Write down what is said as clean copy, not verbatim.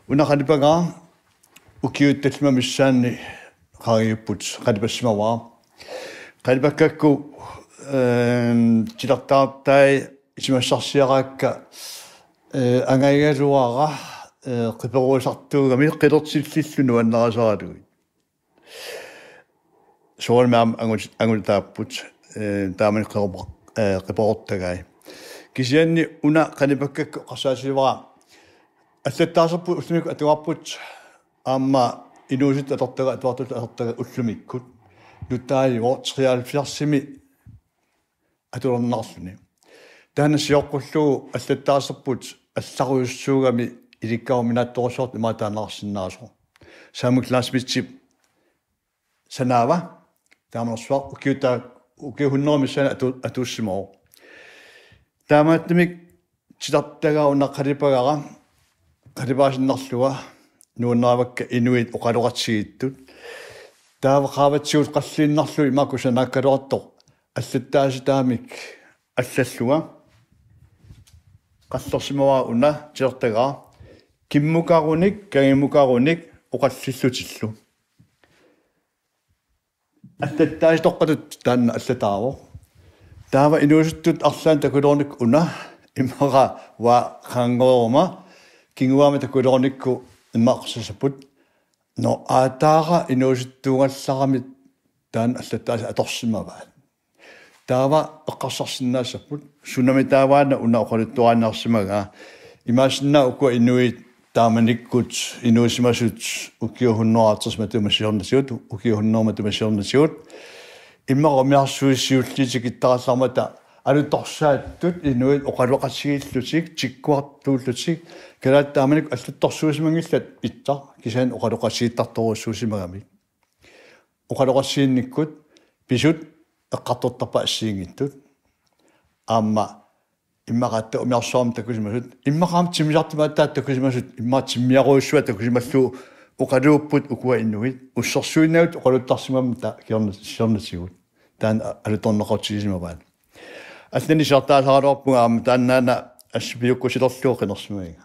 Unaqalipagaa ukiuttalma missaanni qaariupput qalipassimawa qalipakakku tilartaartai isimassarsiaraakka angaigaluara qiperuusartuugami qilertillillunu annarasaralugit soormaam angultaapput taamani qiperortagai kisianni una qalipakakku qarsaasivara аллаттаасерпу уллумик атуарпут аама инуусит аторттага атуартут аторттага уллумиккут нуттааливо триалфиарсими атулернаарсуни таана сиоққуллугу аллаттаасерпут алларуйуссуугами иликкауминаатторсуарт имаатаанаарсиннаасо сааму классмитсип санаава таамерсуар укиухуннерми сана атууссимоо таамааттимик тилартагаа унаққалипагара qalipaasinnerluga nuunnaavakka inuit oqaluqatsigiittut taava qaavatsigut qalliinnarlu imaku sanaakkaluartoq allattaasitaamik allalluga qallersimawaa una tilertagaa kimmukarunik kagimukarunik oqallillutillu allattaasitoqqatut taanna allataavo taava inuusuttut arlaan takulornik una imara waa qaangooruma kinguama takulornikku immaqsasaput no aataara inuusuttuungallarami taan allattaasa atorsimavaat taava eqqarsarsinnaassapput sunami taavaana una oqaluttuaanarsimagaa imaasinna ukua inuit taamanikkut inuusimasut ukiuhunnoartersmatumassiornasiut ukiuhunnormatumassiornasiut immaromiarsuissiullitikittarallarmata алутторсааттут инуит оқалоқассигиллутик тиккуартууллутик калааттааманик аллутторсуусимангиллат питтар кисаан оқалоқассигиттарторуссуусимагами оқалоқассиинниккут писут эққартортарпа ассиингиттут аама иммақаатта умиарсуарм такусимасут иммақаам тимисартимааттаат такусимасут иммаатиммиаруйуссуа такусималлу оқалууппут укуа иннуит уссерсуиннаут оқалуттарсимамта киорнасигут таан алуторнеқартигисимаваат Asneni sartaasarorpunga taannaana assbiukkusilorluuqinерсмуига